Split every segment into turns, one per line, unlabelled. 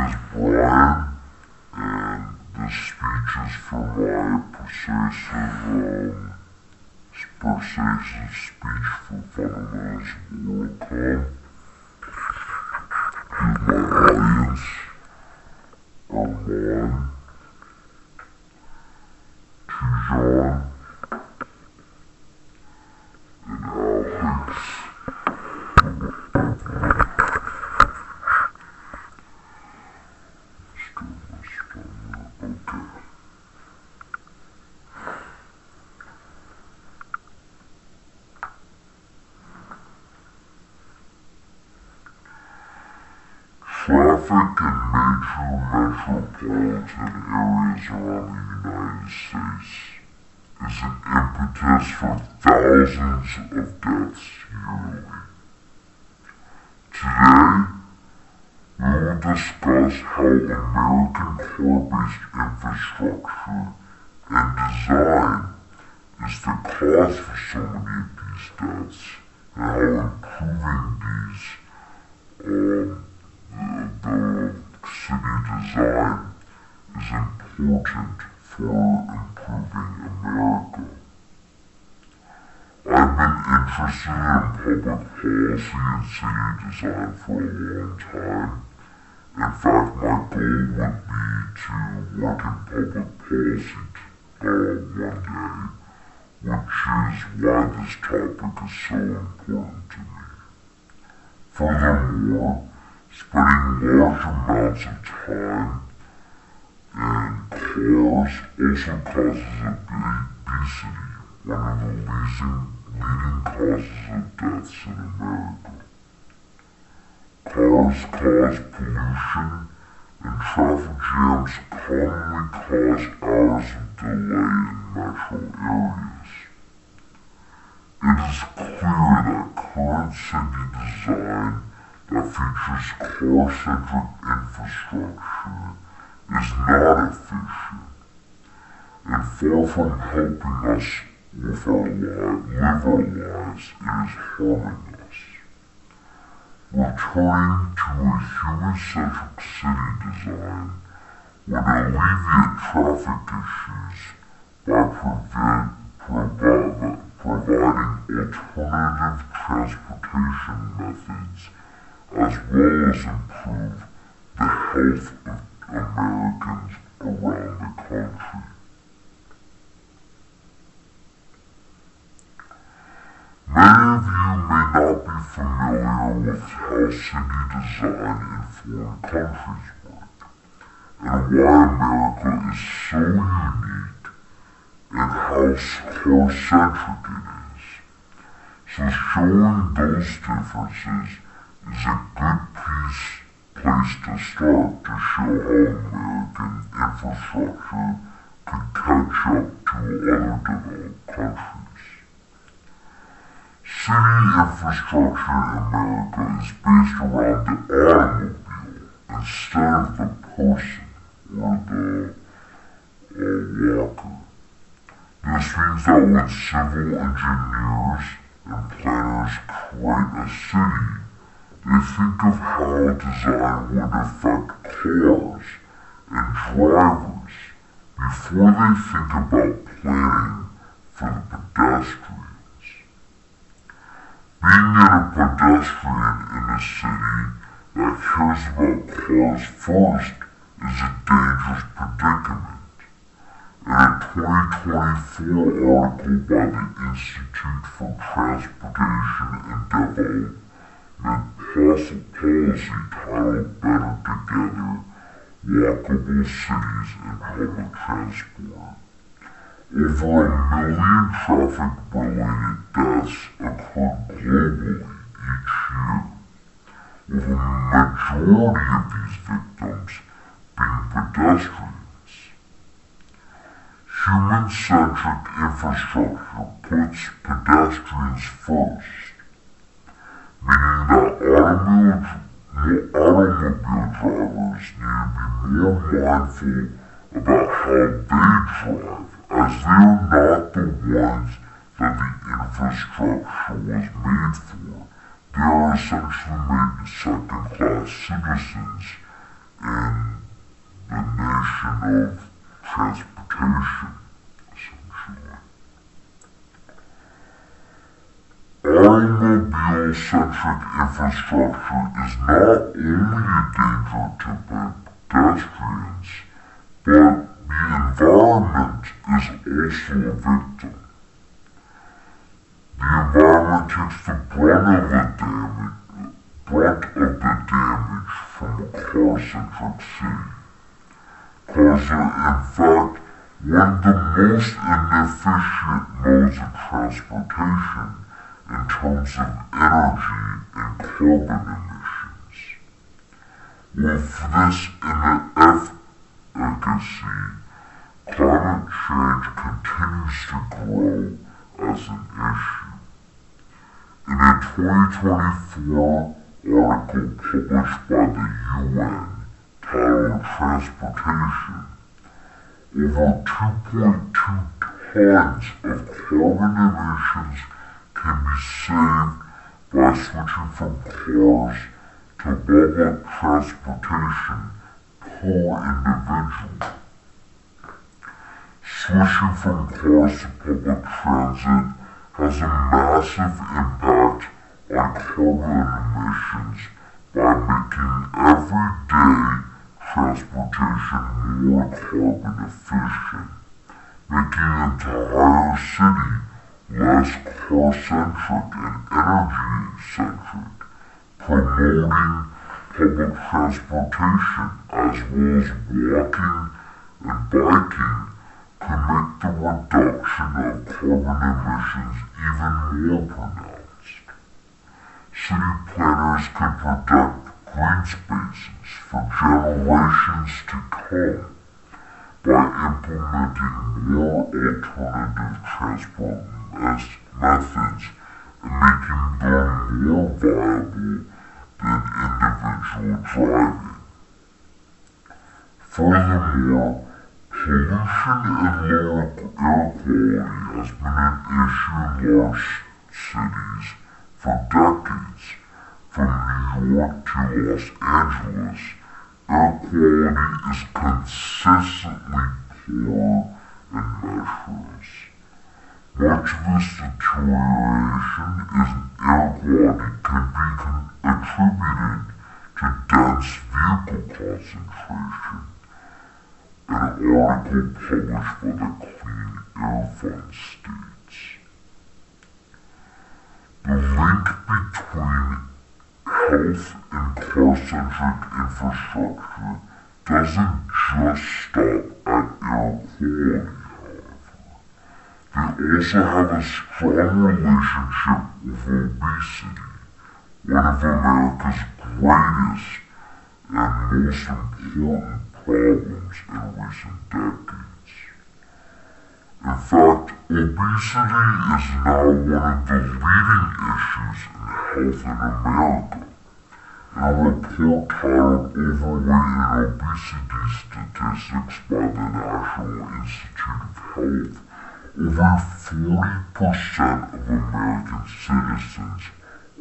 is Brian, and this speech is for my persuasive speech for fundamentals of oral com. Here's my audience, Armand, Tijan, and Alex. Traffic in major metropolitan areas around the United States is an impetus for thousands of deaths yearly. Today, we will discuss how American car-based infrastructure and design is the cause for so many of these deaths, and how improving the city design is important for improving America. I've been interested in public policy and city design for a long time. In fact, my goal would be to work in public policy one day, which is why this topic is so important to me. Furthermore, spending large amounts of time in cars also causes obesity, one of the leading causes of deaths in America. Cars cause pollution, and traffic jams commonly cause hours of delay in metro areas. It is clear that current city design that features car-centric infrastructure is not efficient, and far from helping us live our lives, it is harming us. Returning to a human-centric city design would alleviate traffic issues by providing alternative transportation methods, as well as improve the health of Americans around the country. Many of you may not be familiar with how city design in foreign countries work, and why America is so unique, and how car-centric it is. So showing those differences is a good place to start to show how American infrastructure could catch up to other developed countries. City infrastructure in America is based around the automobile instead of the person or the walker. This means that when civil engineers and planners create a city, they think of how design would affect cars and drivers before they think about planning for the pedestrians. Being a pedestrian in a city that cares about cars first is a dangerous predicament. In a 2024 article by the Institute for Transportation and Development Policy titled Better Together, Walkable Cities and Public Transport, over 1 million traffic-related deaths occur globally each year, with a majority of these victims being pedestrians. Human-centric infrastructure puts pedestrians first, meaning that automobile drivers need to be more mindful about how they drive, as they are not the ones that the infrastructure was made for. They are essentially made second-class citizens in of transportation, essentially. Automobile-centric infrastructure is not only a danger to pedestrians, but the environment is also a victim. The environment takes the brunt of the damage from a car-centric city. Cars are, in fact, one of the most inefficient modes of transportation in terms of energy and carbon emissions. With this inefficacy, climate change continues to grow as an issue. In a 2024 article published by the UN titled Transportation, over 2.2 tons of carbon emissions can be saved by switching from cars to public transportation per individual. Switching from cars to public transit has a massive impact on carbon emissions by making everyday transportation more carbon efficient, making the entire city less car-centric and energy-centric, promoting public transportation as well as walking and biking can make the reduction of carbon emissions even more pronounced. City planners can protect green spaces for generations to come by implementing more alternative transport methods and making them more viable than individual driving. Furthermore, pollution and low air quality has been an issue in large cities for decades. From New York to Los Angeles, air quality is consistently poor in measures. Much of this deterioration in air quality can be attributed to dense vehicle concentration. An article published by the Clean Air Fund states, the link between health and car-centric infrastructure doesn't just stop at air quality, however. They also have a strong relationship with obesity, one of America's greatest and most important problems in recent decades. In fact, obesity is now one of the leading issues in health in America. In a report titled Overweight and Obesity Statistics by the National Institute of Health, over 40% of American citizens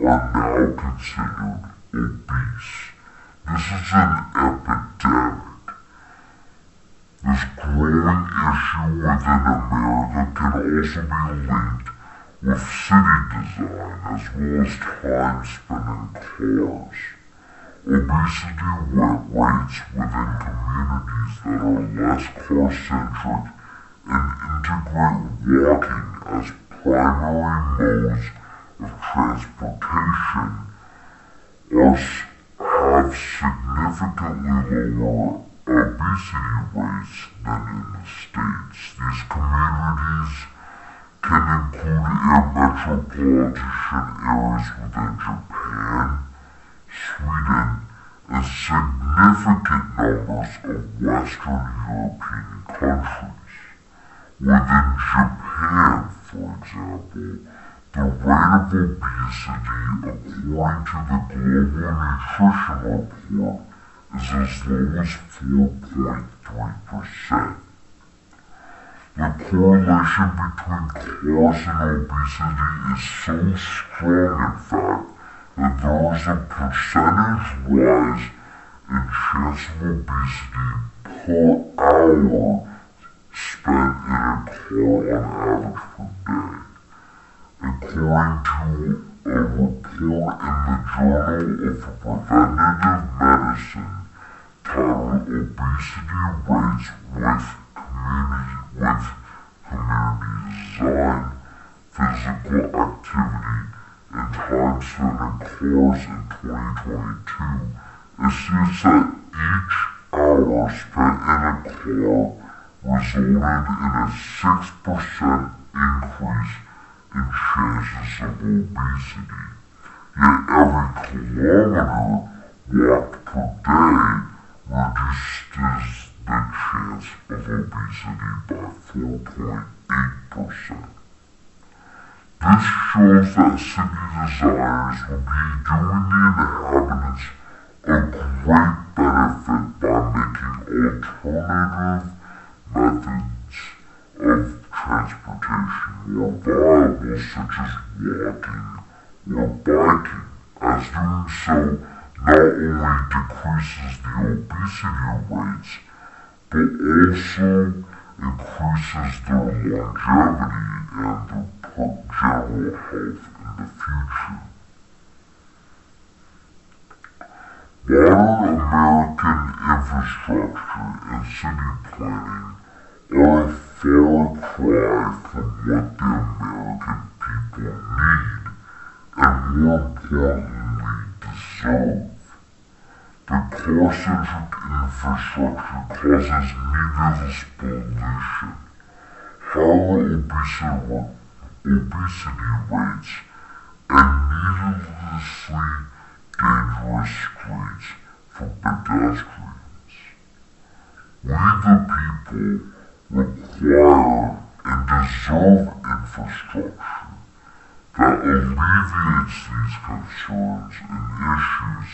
are now considered obese. This is an epidemic. This growing issue within America can also be linked with city design as well as time spent in cars. Obesity rates within communities that are less car-centric and integrate walking as primary modes of transportation have significantly lower obesity rates than in the States. These communities can include metropolitan areas within Japan, Sweden, and significant numbers of Western European countries. Within Japan, for example, the rate of obesity, according to the Global Nutrition Report, is as low as 4.3%. The correlation between cars and obesity is so strong, in fact, that there is a percentage rise in chance of obesity per hour spent in a car on average per day. According to a report in the Journal of Preventive Medicine titled Obesity Rates with Community Design, Physical Activity, and Time Spent in Cars in 2022, it states that each hour spent in a car resulted in a 6% increase in chances of obesity. Yet every kilometer walked per day reduces the chance of obesity by 4.8%. This shows that city designers would be doing the inhabitants a great benefit by making alternative methods of transportation more viable, such as walking or biking, as doing so not only decreases the obesity rates, but also increases their longevity and their general health in the future. Modern American infrastructure and city planning are a far cry from what the American people need, and more importantly, deserve. The car-centric infrastructure causes needless pollution, higher obesity rates, and needlessly dangerous streets for pedestrians. We the people require and deserve infrastructure that alleviates these concerns and issues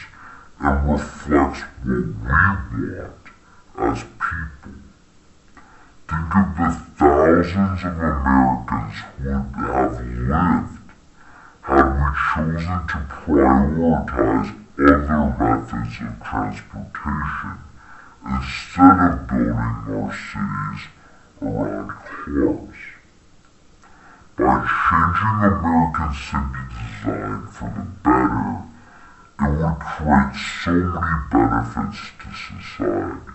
and reflects what we want as people. Think of the thousands of Americans who would have lived had we chosen to prioritize other methods of transportation instead of building our cities around cars. By changing American city design for the better, it would create so many benefits to society.